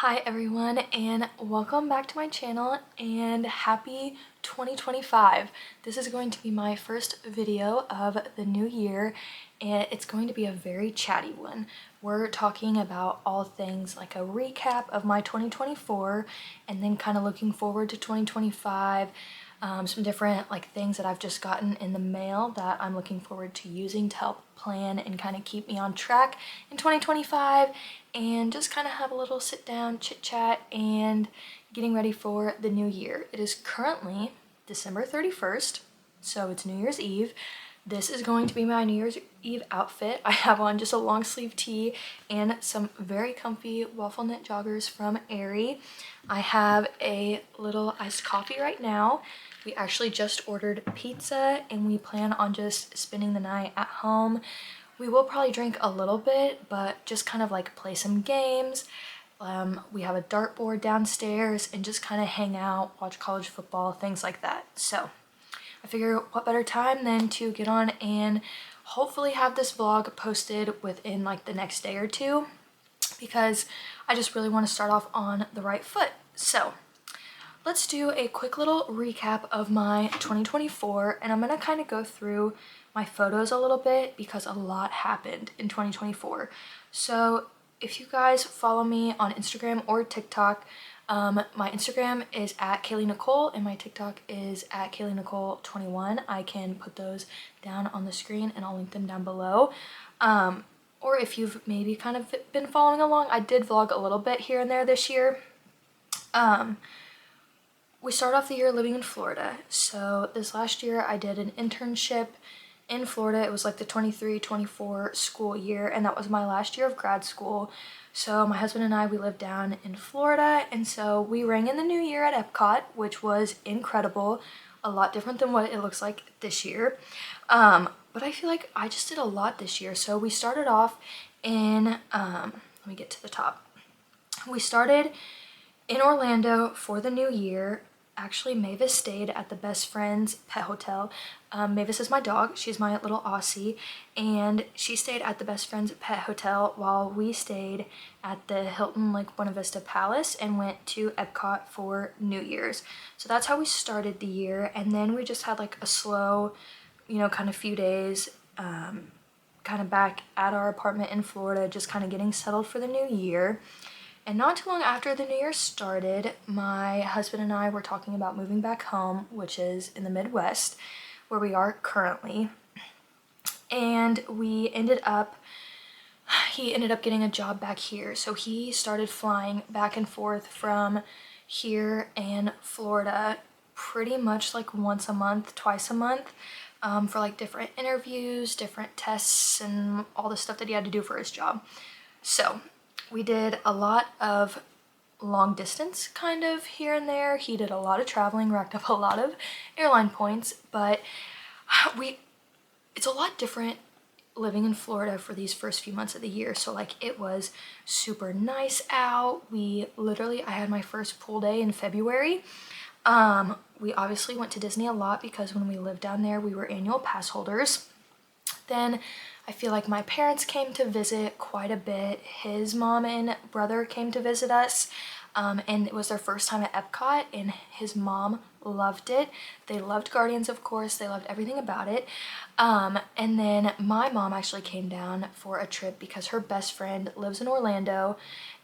Hi everyone, and welcome back to my channel and happy 2025. This is going to be my first video of the new year and it's going to be a very chatty one. We're talking about all things like a recap of my 2024 and then kind of looking forward to 2025. Some different things that I've just gotten in the mail that I'm looking forward to using to help plan and kind of keep me on track in 2025, and just kind of have a little sit down chit chat and getting ready for the new year. It is currently December 31st, so it's New Year's Eve. This is going to be my New Year's Eve outfit. I have on just a long sleeve tee and some very comfy waffle knit joggers from Aerie. I have a little iced coffee right now. We actually just ordered pizza and we plan on just spending the night at home. We will probably drink a little bit, but just kind of play some games. We have a dartboard downstairs and just kind of hang out, watch college football, things like that. So I figure what better time than to get on and hopefully have this vlog posted within the next day or two, because I just really want to start off on the right foot. So let's do a quick little recap of my 2024, and I'm going to kind of go through my photos a little bit because a lot happened in 2024. So if you guys follow me on Instagram or TikTok, my Instagram is at Kalee Nicole and my TikTok is at Kalee Nicole 21. I can put those down on the screen and I'll link them down below. Or if you've maybe kind of been following along, I did vlog a little bit here and there this year. We start off the year living in Florida. So this last year I did an internship in Florida. It was the 23-24 school year, and that was my last year of grad school. So my husband and I, we lived down in Florida, and so we rang in the new year at Epcot, which was incredible. A lot different than what it looks like this year. But I feel like I just did a lot this year. So we started off in, let me get to the top. We started in Orlando for the new year. Actually, Mavis stayed at the Best Friend's Pet Hotel. Mavis is my dog. She's my little Aussie, and she stayed at the Best Friend's Pet Hotel while we stayed at the Hilton Buena Vista Palace and went to Epcot for New Year's. So that's how we started the year, and then we just had a slow, kind of few days, kind of back at our apartment in Florida, just kind of getting settled for the new year. And not too long after the new year started, my husband and I were talking about moving back home, which is in the Midwest, where we are currently. And he ended up getting a job back here. So he started flying back and forth from here and Florida pretty much once a month, twice a month, for different interviews, different tests, and all the stuff that he had to do for his job. So we did a lot of long distance kind of here and there. He did a lot of traveling, racked up a lot of airline points, but it's a lot different living in Florida for these first few months of the year. So it was super nice out. I had my first pool day in February. We obviously went to Disney a lot because when we lived down there, we were annual pass holders. Then I feel like my parents came to visit quite a bit. His mom and brother came to visit us, and it was their first time at Epcot, and his mom loved it. They loved Guardians, of course. They loved everything about it. And then my mom actually came down for a trip because her best friend lives in Orlando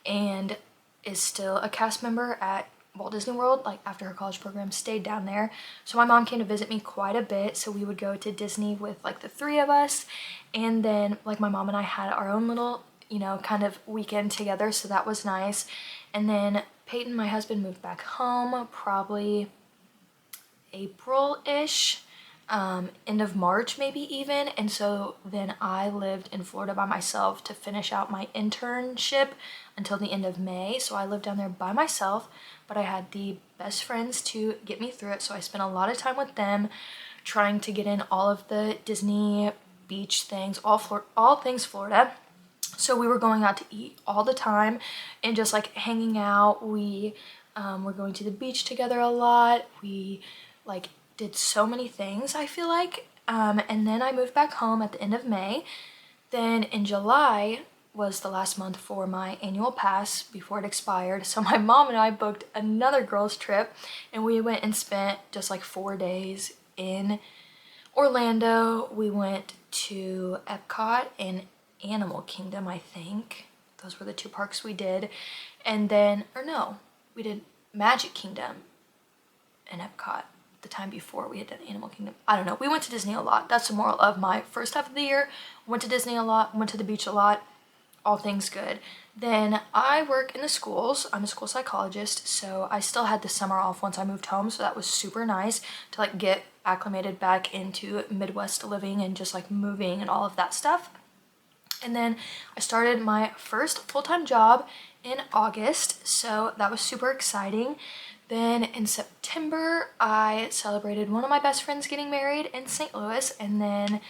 and is still a cast member at Walt Disney World, after her college program, stayed down there. So my mom came to visit me quite a bit, so we would go to Disney with the three of us, and then my mom and I had our own little kind of weekend together, so that was nice. And then Peyton, my husband, moved back home probably April-ish, end of March maybe even, and so then I lived in Florida by myself to finish out my internship until the end of May. So I lived down there by myself, but I had the best friends to get me through it, so I spent a lot of time with them trying to get in all of the Disney beach things, all things Florida. So we were going out to eat all the time and just hanging out. We were going to the beach together a lot. We did so many things, I feel like. And then I moved back home at the end of May. Then in July, was the last month for my annual pass before it expired. So my mom and I booked another girls trip and we went and spent just like 4 days in Orlando. We went to Epcot and Animal Kingdom, I think. Those were the 2 parks we did. And then, or no, we did Magic Kingdom and Epcot the time before we had done Animal Kingdom. I don't know. We went to Disney a lot. That's the moral of my first half of the year. Went to Disney a lot, went to the beach a lot, all things good. Then I work in the schools. I'm a school psychologist, so I still had the summer off once I moved home, so that was super nice to like get acclimated back into Midwest living and just like moving and all of that stuff. And then I started my first full-time job in August, so that was super exciting. Then in September, I celebrated one of my best friends getting married in St. Louis, and then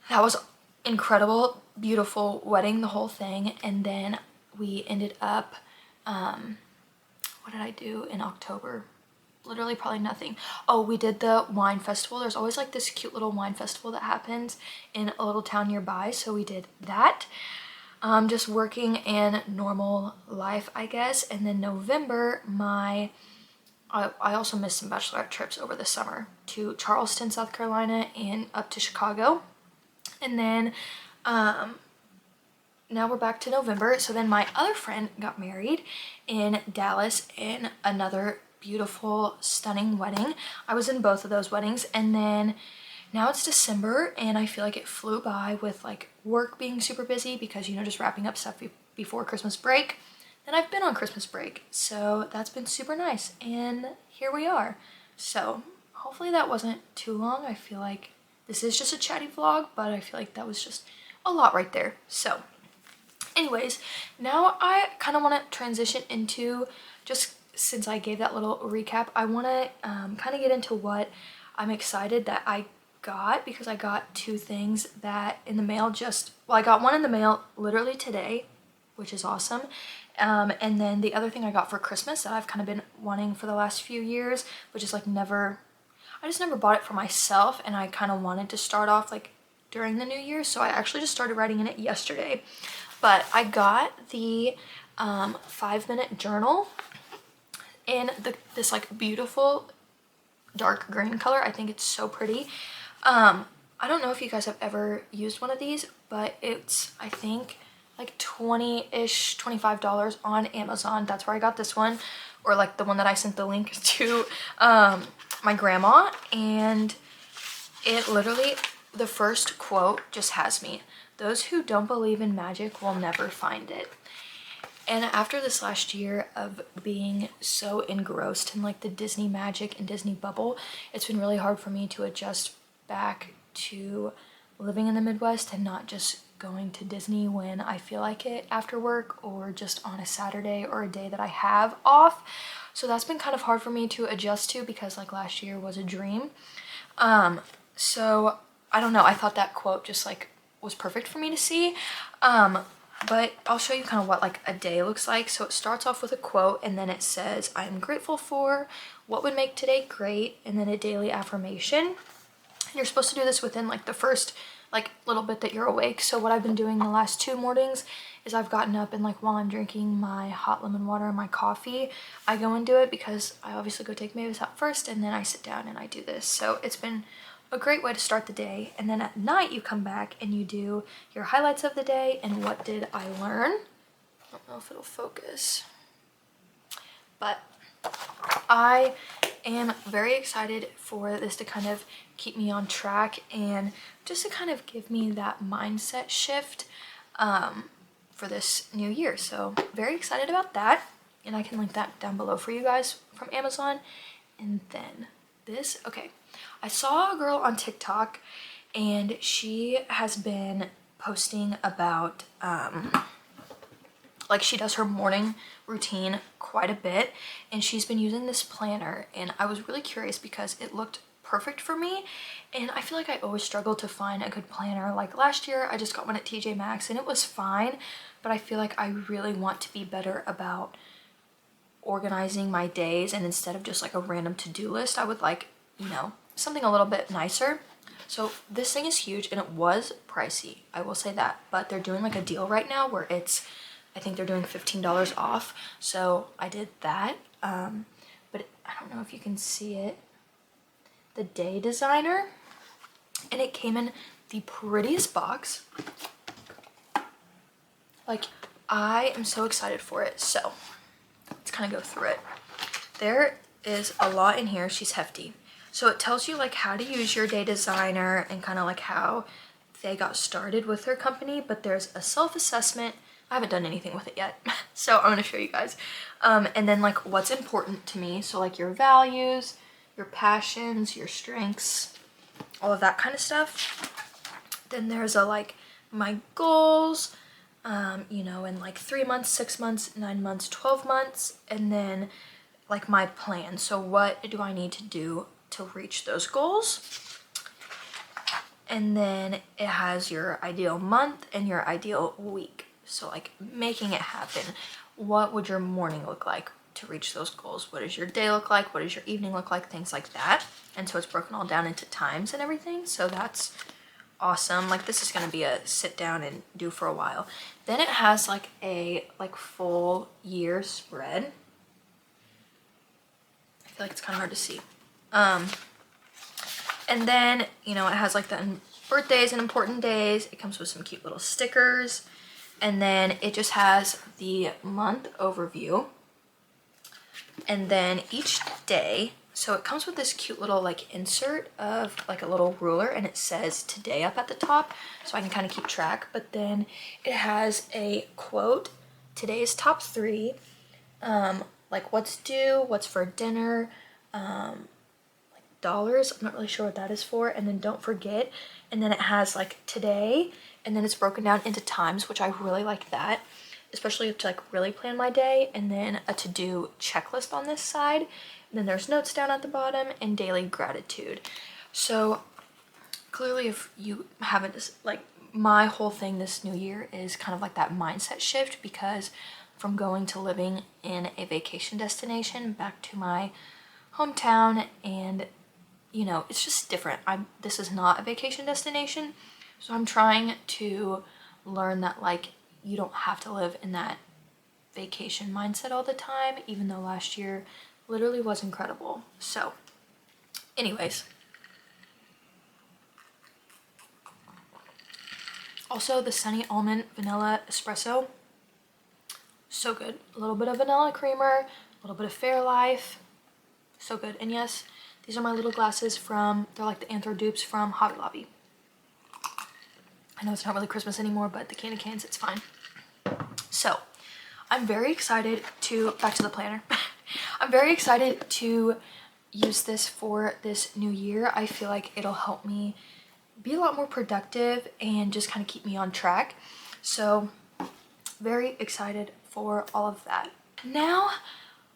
that was incredible, beautiful wedding, the whole thing. And then we ended up, what did I do in October? Literally probably nothing. Oh, we did the wine festival. There's always like this cute little wine festival that happens in a little town nearby, so we did that. Just working in normal life, I guess. And then November, I also missed some bachelorette trips over the summer to Charleston, South Carolina, and up to Chicago. And then now we're back to November. So then my other friend got married in Dallas in another beautiful, stunning wedding. I was in both of those weddings. And then now it's December and I feel like it flew by with like work being super busy because, you know, just wrapping up stuff before Christmas break. And I've been on Christmas break, so that's been super nice. And here we are. So hopefully that wasn't too long. I feel like this is just a chatty vlog, but I feel like that was just a lot right there. So anyways, now I kind of want to transition into, just since I gave that little recap, I want to kind of get into what I'm excited that I got, because I got 2 things that in the mail I got one in the mail literally today, which is awesome. And then the other thing I got for Christmas that I've kind of been wanting for the last few years, which is like I just never bought it for myself, and I kind of wanted to start off like during the new year, so I actually just started writing in it yesterday. But I got the 5-minute journal in this like beautiful dark green color. I think it's so pretty. I don't know if you guys have ever used one of these, but it's, I think, like $20-ish, $25 on Amazon. That's where I got this one, or like the one that I sent the link to my grandma. And it literally, the first quote just has me: "Those who don't believe in magic will never find it." And after this last year of being so engrossed in like the Disney magic and Disney bubble, it's been really hard for me to adjust back to living in the Midwest and not just going to Disney when I feel like it after work, or just on a Saturday or a day that I have off. So that's been kind of hard for me to adjust to, because like last year was a dream. So I don't know, I thought that quote just like was perfect for me to see. But I'll show you kind of what like a day looks like. So it starts off with a quote, and then it says, "I am grateful for what would make today great," and then a daily affirmation. And you're supposed to do this within like the first like little bit that you're awake. So what I've been doing the last 2 mornings is I've gotten up and like while I'm drinking my hot lemon water and my coffee, I go and do it, because I obviously go take Mavis out first and then I sit down and I do this. So it's been a great way to start the day. And then at night you come back and you do your highlights of the day and what did I learn. I don't know if it'll focus, but I am very excited for this to kind of keep me on track and just to kind of give me that mindset shift for this new year. So very excited about that, and I can link that down below for you guys from Amazon. And then this, okay, I saw a girl on TikTok and she has been posting about like she does her morning routine quite a bit, and she's been using this planner, and I was really curious because it looked perfect for me, and I feel like I always struggle to find a good planner. Like last year I just got one at TJ Maxx and it was fine, but I feel like I really want to be better about organizing my days, and instead of just like a random to-do list, I would like, you know, something a little bit nicer. So this thing is huge and it was pricey, I will say that, but they're doing like a deal right now where it's, I think they're doing $15 off. So I did that. But I don't know if you can see it. The Day Designer, and it came in the prettiest box. Like, I am so excited for it. So let's kind of go through it. There is a lot in here. She's hefty. So it tells you like how to use your Day Designer and kind of like how they got started with their company, but there's a self-assessment. I haven't done anything with it yet, so I'm gonna show you guys. And then like what's important to me, so like your values, your passions, your strengths, all of that kind of stuff. Then there's a like my goals, you know, in like 3 months, 6 months, 9 months, 12 months, and then like my plan. So what do I need to do to reach those goals? And then it has your ideal month and your ideal week. So like making it happen. What would your morning look like to reach those goals? What does your day look like? What does your evening look like? Things like that. And so it's broken all down into times and everything. So that's awesome. Like this is going to be a sit down and do for a while. Then it has like a full year spread. I feel like it's kind of hard to see. And then, you know, it has like the birthdays and important days. It comes with some cute little stickers. And then it just has the month overview. And then each day, so it comes with this cute little like insert of like a little ruler, and it says today up at the top, so I can kind of keep track. But then it has a quote, today's top 3, like what's due, what's for dinner, like dollars, I'm not really sure what that is for, and then don't forget. And then it has like today, and then it's broken down into times, which I really like that, especially to like really plan my day. And then a to-do checklist on this side. And then there's notes down at the bottom and daily gratitude. So clearly if you haven't, like my whole thing this new year is kind of like that mindset shift, because from going to living in a vacation destination back to my hometown, and you know, it's just different. This is not a vacation destination. So I'm trying to learn that like you don't have to live in that vacation mindset all the time, even though last year literally was incredible. So anyways, also the Sunny Almond Vanilla Espresso, so good. A little bit of vanilla creamer, a little bit of Fairlife, so good. And yes, these are my little glasses from, they're like the Anthro dupes from Hobby Lobby. I know it's not really Christmas anymore, but the candy canes, it's fine. So I'm very excited to, back to the planner. I'm very excited to use this for this new year. I feel like it'll help me be a lot more productive and just kind of keep me on track. So very excited for all of that. Now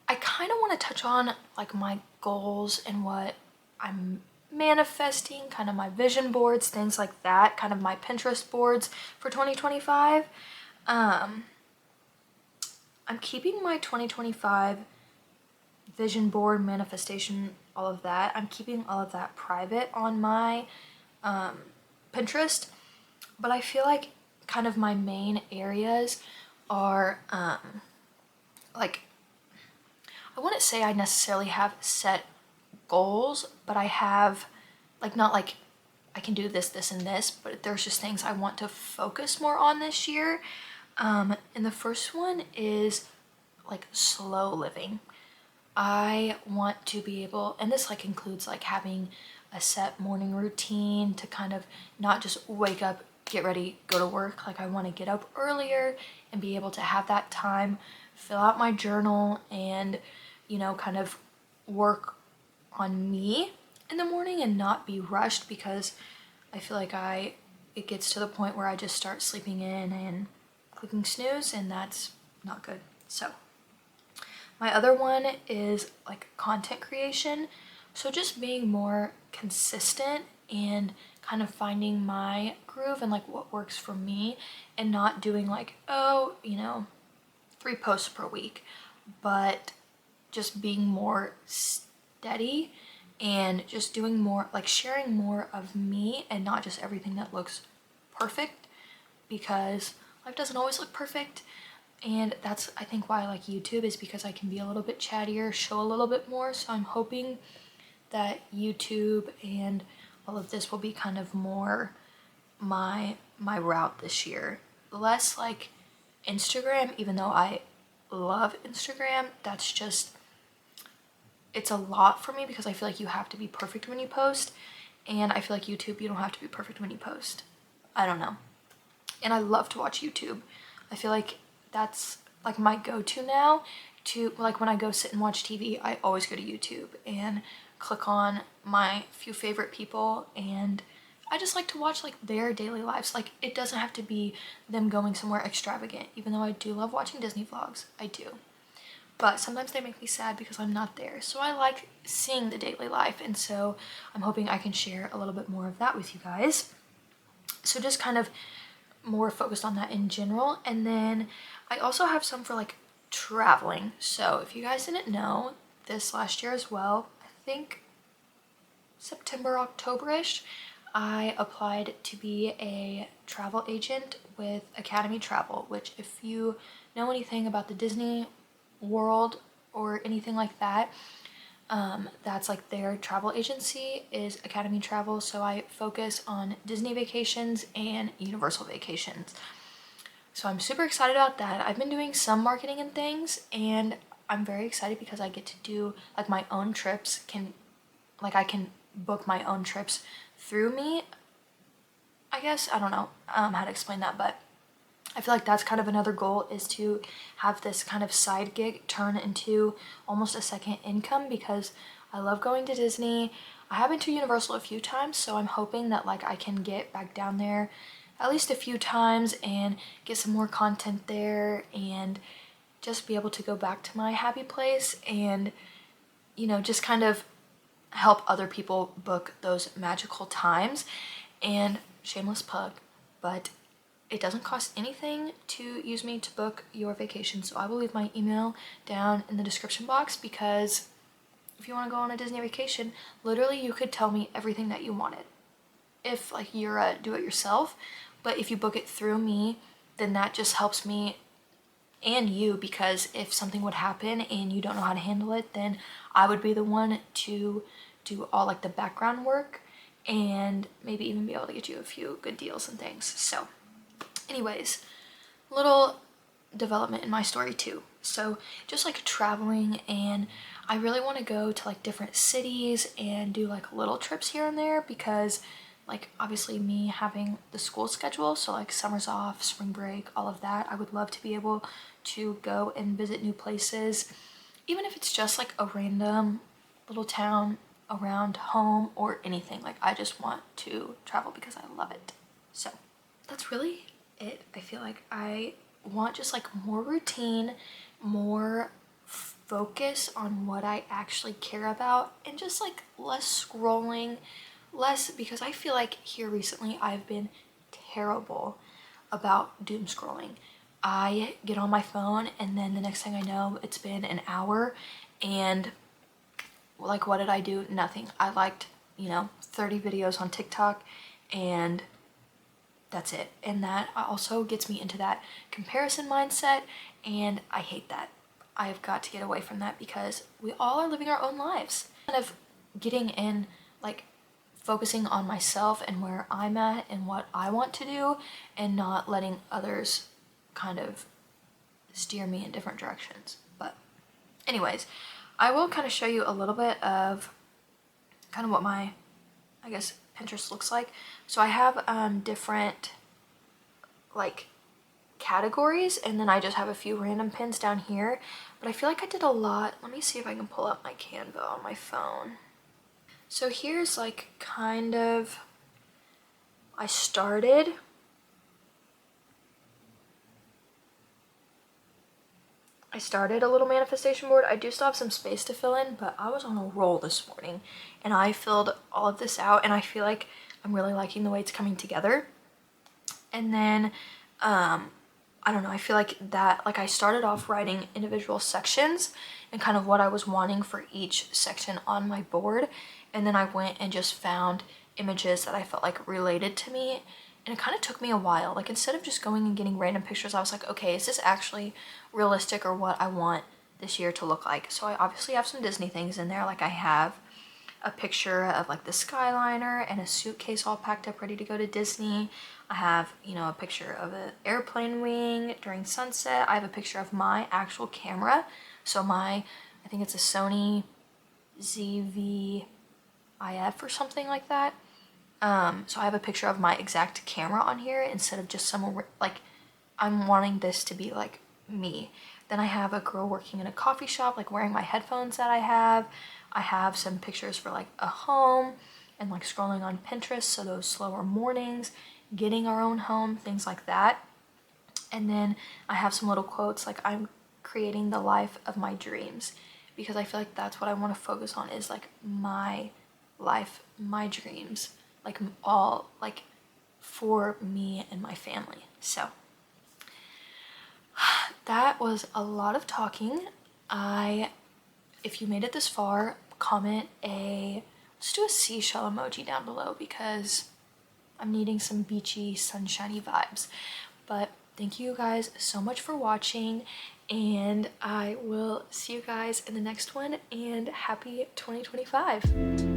I kind of want to touch on like my goals and what I'm manifesting, kind of my vision boards, things like that, kind of my Pinterest boards for 2025. I'm keeping my 2025 vision board, manifestation, all of that. I'm keeping all of that private on my Pinterest, but I feel like kind of my main areas are like, I wouldn't say I necessarily have set goals, but I have like, not like I can do this, this, and this, but there's just things I want to focus more on this year. And the first one is like slow living. I want to be able, and this like includes like having a set morning routine to kind of not just wake up, get ready, go to work. Like I want to get up earlier and be able to have that time, fill out my journal, and you know, kind of work on me in the morning and not be rushed, because I feel like it gets to the point where I just start sleeping in and clicking snooze, and that's not good. So my other one is like content creation. So just being more consistent and kind of finding my groove and like what works for me, and not doing like, oh, you know, 3 posts per week, but just being more steady and just doing more, like sharing more of me and not just everything that looks perfect, because life doesn't always look perfect. And that's, I think, why I like YouTube, is because I can be a little bit chattier, show a little bit more. So I'm hoping that YouTube and all of this will be kind of more my route this year. Less like Instagram, even though I love Instagram. That's just, it's a lot for me because I feel like you have to be perfect when you post. And I feel like YouTube, you don't have to be perfect when you post. I don't know. And I love to watch YouTube. I feel like that's like my go-to now. To like when I go sit and watch TV, I always go to YouTube and click on my few favorite people, and I just like to watch like their daily lives. Like it doesn't have to be them going somewhere extravagant, even though I do love watching Disney vlogs. I do. But sometimes they make me sad because I'm not there. So I like seeing the daily life, and so I'm hoping I can share a little bit more of that with you guys. So just kind of more focused on that in general. And then I also have some for like traveling. So if you guys didn't know, this last year as well, I think September, October-ish, I applied to be a travel agent with Academy Travel, which if you know anything about the Disney World or anything like that, that's like their travel agency is Academy Travel. So I focus on Disney vacations and Universal vacations. So I'm super excited about that. I've been doing some marketing and things, and I'm very excited because I get to do like my own trips. I can book my own trips through me, I guess. I don't know how to explain that, but I feel like that's kind of another goal, is to have this kind of side gig turn into almost a second income, because I love going to Disney. I have been to Universal a few times, so I'm hoping that like I can get back down there at least a few times and get some more content there, and just be able to go back to my happy place and, you know, just kind of help other people book those magical times. And shameless plug, but it doesn't cost anything to use me to book your vacation. So I will leave my email down in the description box, because if you want to go on a Disney vacation, literally you could tell me everything that you wanted if like you're a do-it-yourself. But if you book it through me, then that just helps me and you, because if something would happen and you don't know how to handle it, then I would be the one to do all like the background work and maybe even be able to get you a few good deals and things. So anyways, little development in my story too. So just like traveling, and I really want to go to like different cities and do like little trips here and there, because like obviously me having the school schedule, so like summers off, spring break, all of that, I would love to be able to go and visit new places, even if it's just like a random little town around home or anything. Like I just want to travel because I love it. So that's really it. I feel like I want just like more routine, more focus on what I actually care about, and just like less scrolling, less, because I feel like here recently I've been terrible about doom scrolling. I get on my phone and then the next thing I know, it's been an hour, and like what did I do? Nothing. I liked, 30 videos on TikTok, and that's it. And that also gets me into that comparison mindset, and I hate that. I have got to get away from that, because we all are living our own lives. Kind of getting in, like focusing on myself and where I'm at and what I want to do, and not letting others kind of steer me in different directions. But anyways, I will kind of show you a little bit of kind of what my, I guess, Pinterest looks like. So I have different like categories, and then I just have a few random pins down here, but I feel like I did a lot. Let me see if I can pull up my Canva on my phone. So here's like kind of, I started a little manifestation board. I do still have some space to fill in, but I was on a roll this morning and I filled all of this out, and I feel like I'm really liking the way it's coming together. And then I don't know, I feel like that, like I started off writing individual sections and kind of what I was wanting for each section on my board. And then I went and just found images that I felt like related to me. And it kind of took me a while. Like instead of just going and getting random pictures, I was like, okay, is this actually realistic or what I want this year to look like? So I obviously have some Disney things in there. Like I have a picture of like the Skyliner and a suitcase all packed up ready to go to Disney. I have, you know, a picture of an airplane wing during sunset. I have a picture of my actual camera. So I think it's a Sony ZV-IF or something like that. So I have a picture of my exact camera on here instead of just someone, like, I'm wanting this to be like me. Then I have a girl working in a coffee shop, like wearing my headphones that I have. I have some pictures for like a home and like scrolling on Pinterest, so those slower mornings, getting our own home, things like that. And then I have some little quotes like I'm creating the life of my dreams, because I feel like that's what I want to focus on, is like my life, my dreams, like all like for me and my family. So that was a lot of talking. If you made it this far, comment let's do a seashell emoji down below because I'm needing some beachy, sunshiny vibes. But thank you guys so much for watching, and I will see you guys in the next one, and happy 2025.